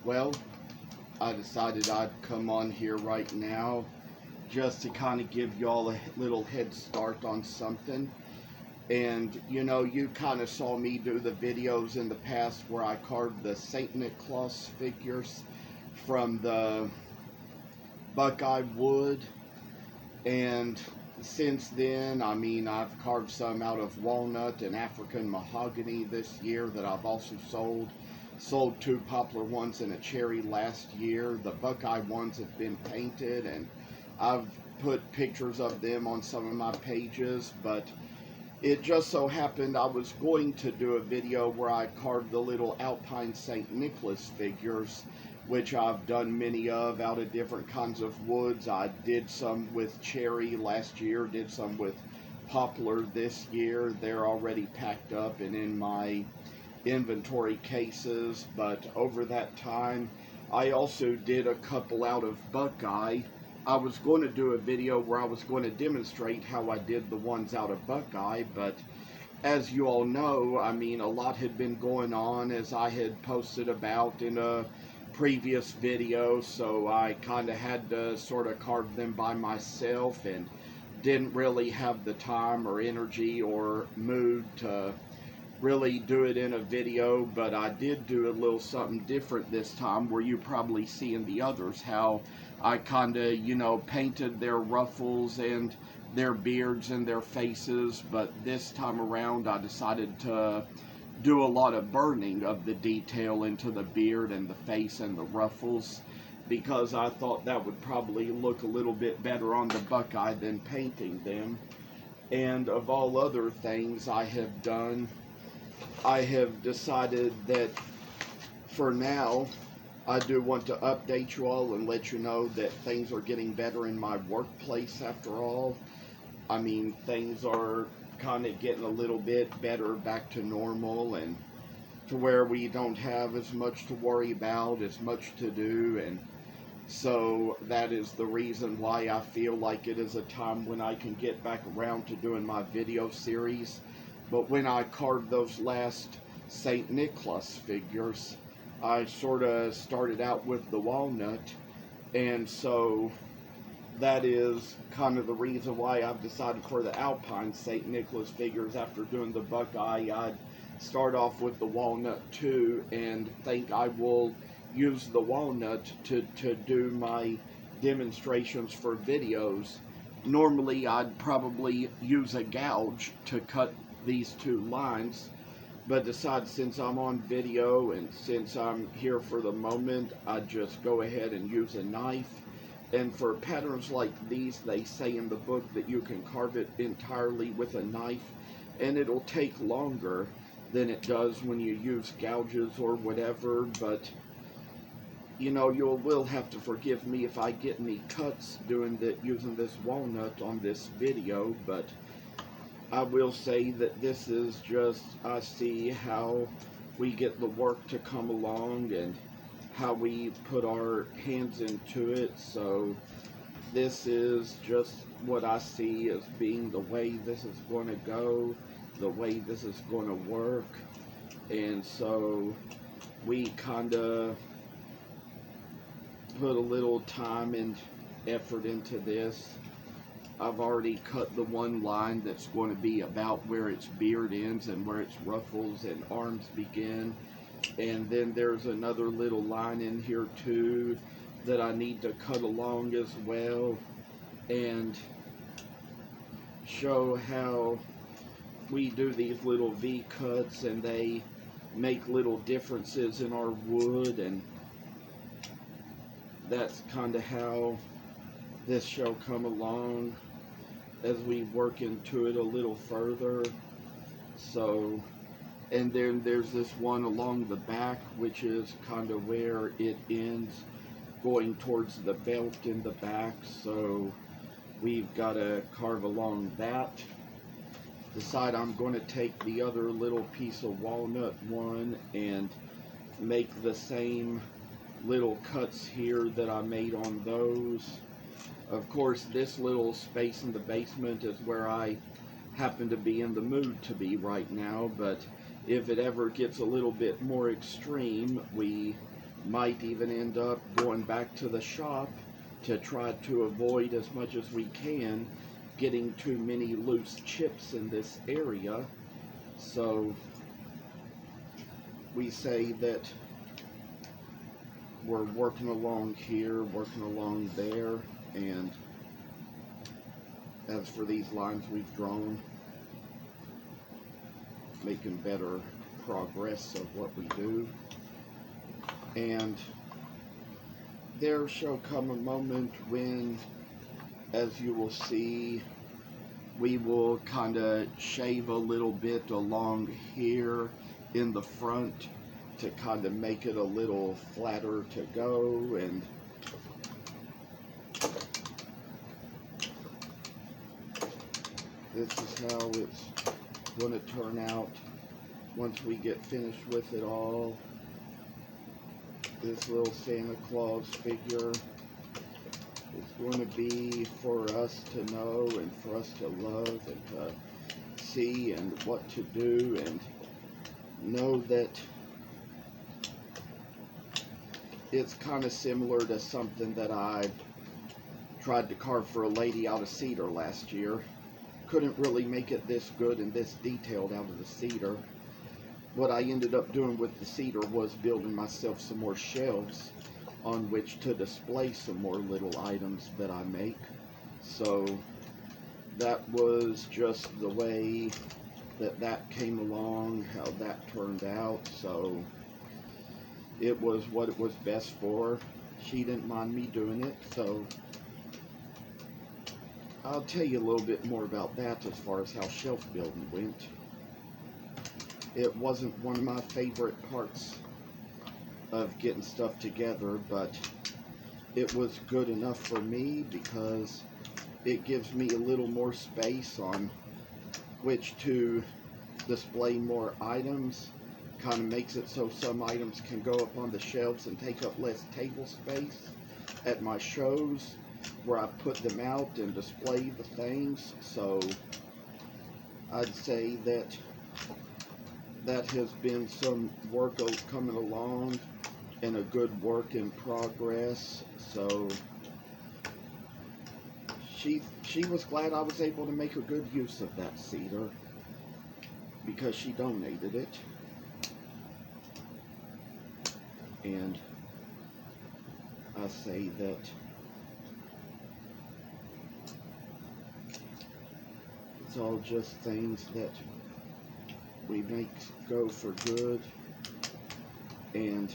Well, I decided I'd come on here right now just to kind of give y'all a little head start on something. And you kind of saw me do the videos in the past where I carved the Saint Niklaas figures from the Buckeye wood. And since then, I've carved some out of walnut and African mahogany this year that I've also sold. Sold 2 poplar ones and a cherry last year. The Buckeye ones have been painted, and I've put pictures of them on some of my pages, but it just so happened I was going to do a video where I carved the little Alpine St. Niklaas figures, which I've done many of out of different kinds of woods. I did some with cherry last year, did some with poplar this year. They're already packed up and in my inventory cases, but over that time I also did a couple out of Buckeye. I was going to do a video where I was going to demonstrate how I did the ones out of Buckeye, but as you all know, a lot had been going on, as I had posted about in a previous video, so I kind of had to sort of carve them by myself and didn't really have the time or energy or mood to really do it in a video. But I did do a little something different this time, where you probably see in the others how I kind of, painted their ruffles and their beards and their faces, but this time around I decided to do a lot of burning of the detail into the beard and the face and the ruffles, because I thought that would probably look a little bit better on the Buckeye than painting them. And of all other things I have done, I have decided that for now I do want to update you all and let you know that things are getting better in my workplace after all. Things are kind of getting a little bit better, back to normal, and to where we don't have as much to worry about, as much to do. And so that is the reason why I feel like it is a time when I can get back around to doing my video series. But when I carved those last Saint Niklaas figures, I sort of started out with the walnut, and so that is kind of the reason why I've decided for the Alpine St. Niklaas figures, after doing the Buckeye, I'd start off with the walnut too, and think I will use the walnut to do my demonstrations for videos. Normally I'd probably use a gouge to cut these 2 lines, but decided since I'm on video and since I'm here for the moment, I'd just go ahead and use a knife. And for patterns like these, they say in the book that you can carve it entirely with a knife, and it'll take longer than it does when you use gouges or whatever. But you will have to forgive me if I get any cuts doing that using this walnut on this video, but I will say that this is just, I see how we get the work to come along and how we put our hands into it. So this is just what I see as being the way this is going to go, the way this is going to work. And so we kind of put a little time and effort into this. I've already cut the one line that's going to be about where its beard ends and where its ruffles and arms begin. And then there's another little line in here too that I need to cut along as well, and show how we do these little V cuts and they make little differences in our wood. And that's kind of how this shall come along as we work into it a little further. So, and then there's this one along the back, which is kind of where it ends, going towards the belt in the back. So we've got to carve along that. Decide I'm going to take the other little piece of walnut one and make the same little cuts here that I made on those. Of course, this little space in the basement is where I happen to be in the mood to be right now, but if it ever gets a little bit more extreme, we Might even end up going back to the shop to try to avoid as much as we can getting too many loose chips in this area. So we say that we're working along here, working along there, and as for these lines we've drawn, making better progress of what we do. And there shall come a moment when, as you will see, we will kind of shave a little bit along here in the front to kind of make it a little flatter to go. And this is how it's going to turn out once we get finished with it all. This little Santa Claus figure is going to be for us to know and for us to love and to see and what to do, and know that it's kind of similar to something that I tried to carve for a lady out of cedar last year. Couldn't really make it this good and this detailed out of the cedar. What I ended up doing with the cedar was building myself some more shelves on which to display some more little items that I make. So that was just the way that came along, how that turned out. So it was what it was best for. She didn't mind me doing it, so I'll tell you a little bit more about that as far as how shelf building went. It wasn't one of my favorite parts of getting stuff together, but it was good enough for me because it gives me a little more space on which to display more items. Kind of makes it so some items can go up on the shelves and take up less table space at my shows where I put them out and display the things. So I'd say that has been some work coming along and a good work in progress. So she was glad I was able to make a good use of that cedar because she donated it. And I say that it's all just things that we make go for good. And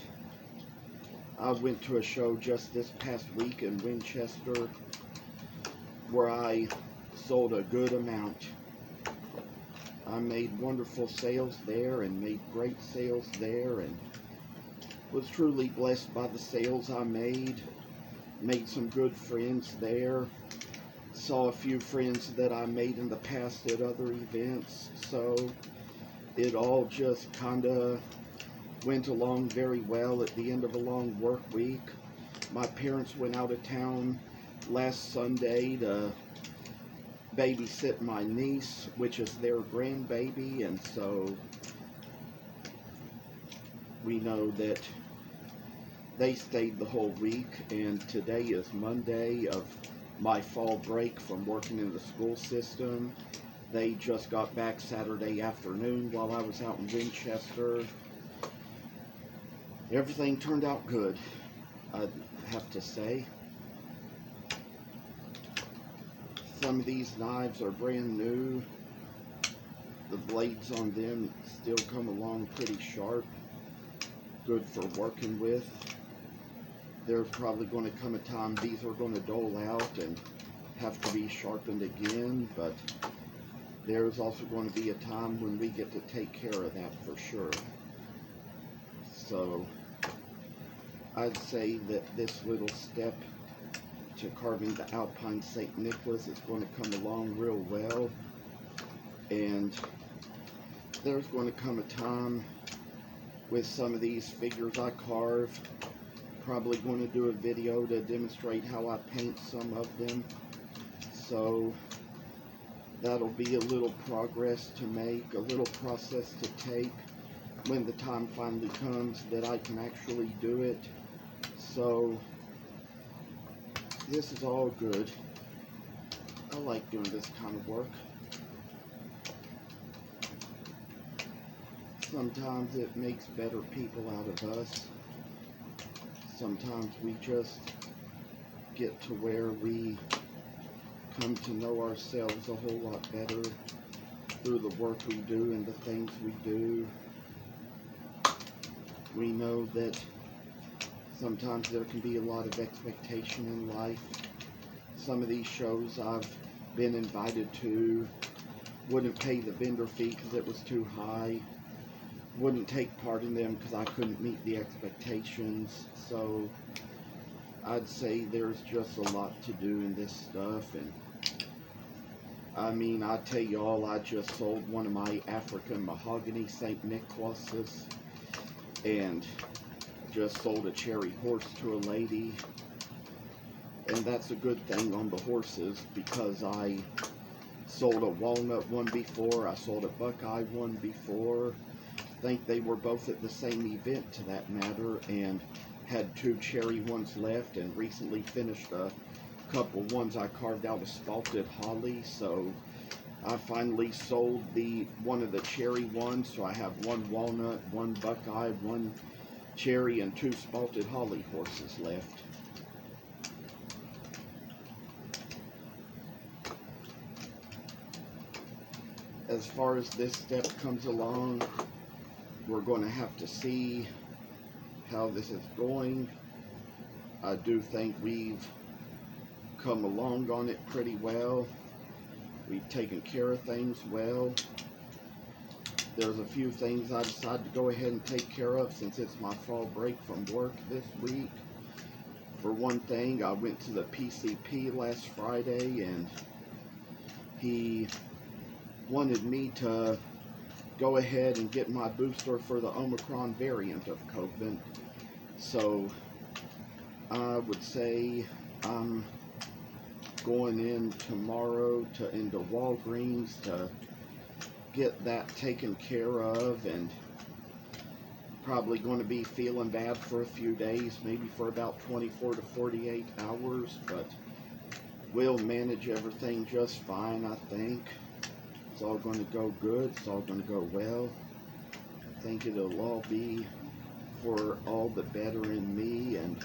I went to a show just this past week in Winchester where I sold a good amount. I made wonderful sales there and made great sales there, and was truly blessed by the sales I made. Made some good friends there. Saw a few friends that I made in the past at other events. So it all just kind of went along very well at the end of a long work week. My parents went out of town last Sunday to babysit my niece, which is their grandbaby, and so we know that they stayed the whole week, and today is Monday of my fall break from working in the school system. They just got back Saturday afternoon while I was out in Winchester. Everything turned out good, I'd have to say. Some of these knives are brand new. The blades on them still come along pretty sharp. Good for working with. There's probably going to come a time these are going to dull out and have to be sharpened again, but there's also going to be a time when we get to take care of that for sure. So I'd say that this little step to carving the Alpine St. Niklaas is going to come along real well, and there's going to come a time with some of these figures I carve. Probably going to do a video to demonstrate how I paint some of them. So that'll be a little progress to make, a little process to take. when the time finally comes that I can actually do it. So this is all good. I like doing this kind of work. Sometimes it makes better people out of us. Sometimes we just get to where we come to know ourselves a whole lot better through the work we do and the things we do. We know that sometimes there can be a lot of expectation in life. Some of these shows I've been invited to wouldn't pay the vendor fee because it was too high. Wouldn't take part in them because I couldn't meet the expectations. So I'd say there's just a lot to do in this stuff. And I mean, I tell y'all, I just sold one of my African mahogany Saint Niklaases, and just sold a cherry horse to a lady. And that's a good thing on the horses, because I sold a walnut one before, I sold a buckeye one before. I think they were both at the same event, to that matter, and had 2 cherry ones left, and recently finished a couple ones I carved out of spalted holly. So I finally sold one of the cherry ones, so I have 1 walnut, 1 buckeye, 1 cherry, and 2 spalted holly horses left. As far as this step comes along, we're going to have to see how this is going. I do think we've come along on it pretty well. We've taken care of things well. There's a few things I decided to go ahead and take care of since it's my fall break from work this week. For one thing, I went to the PCP last Friday, and he wanted me to go ahead and get my booster for the Omicron variant of COVID. So I would say I'm going in tomorrow into Walgreens to get that taken care of, and probably going to be feeling bad for a few days, maybe for about 24 to 48 hours, but we'll manage everything just fine, I think. It's all going to go good. It's all going to go well. I think it'll all be for all the better in me, and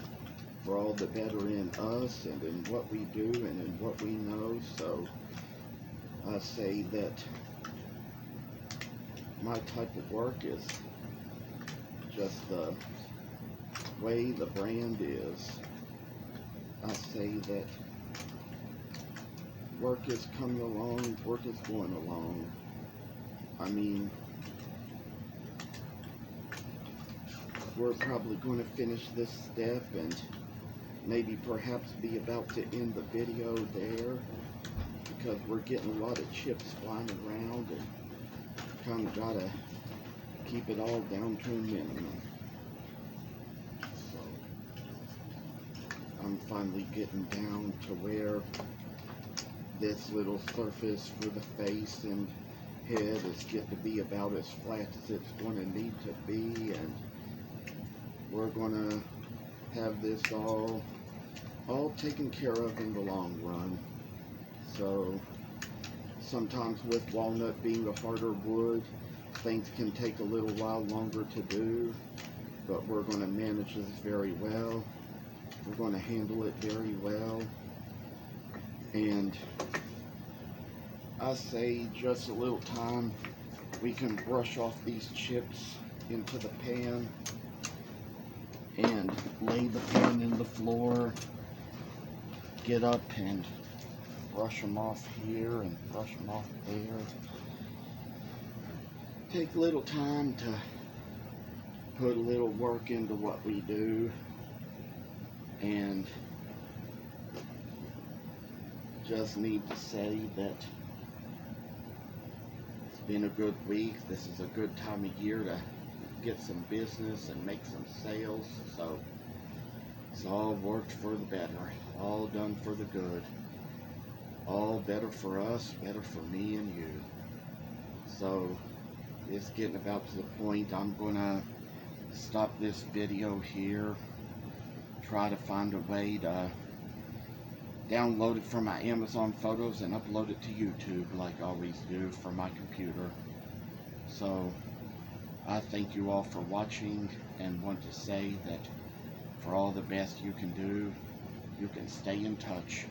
for all the better in us, and in what we do, and in what we know. So I say that my type of work is just the way the brand is. I say that work is coming along, work is going along. I mean, we're probably going to finish this step and maybe perhaps be about to end the video there, because we're getting a lot of chips flying around, and kind of got to keep it all down to a minimum. So I'm finally getting down to where this little surface for the face and head is getting to be about as flat as it's going to need to be, and we're going to have this all taken care of in the long run. So sometimes with walnut being a harder wood, things can take a little while longer to do, but we're going to manage this very well. We're going to handle it very well. And I say just a little time, we can brush off these chips into the pan and lay the pan in the floor, get up and brush them off here and brush them off there. Take a little time to put a little work into what we do, and just need to say that it's been a good week. This is a good time of year to get some business and make some sales, so it's all worked for the better, all done for the good, all better for us, better for me and you. So it's getting about to the point I'm gonna stop this video here, try to find a way to download it from my Amazon photos and upload it to YouTube like I always do from my computer. So I thank you all for watching and want to say that for all the best you can do, you can stay in touch.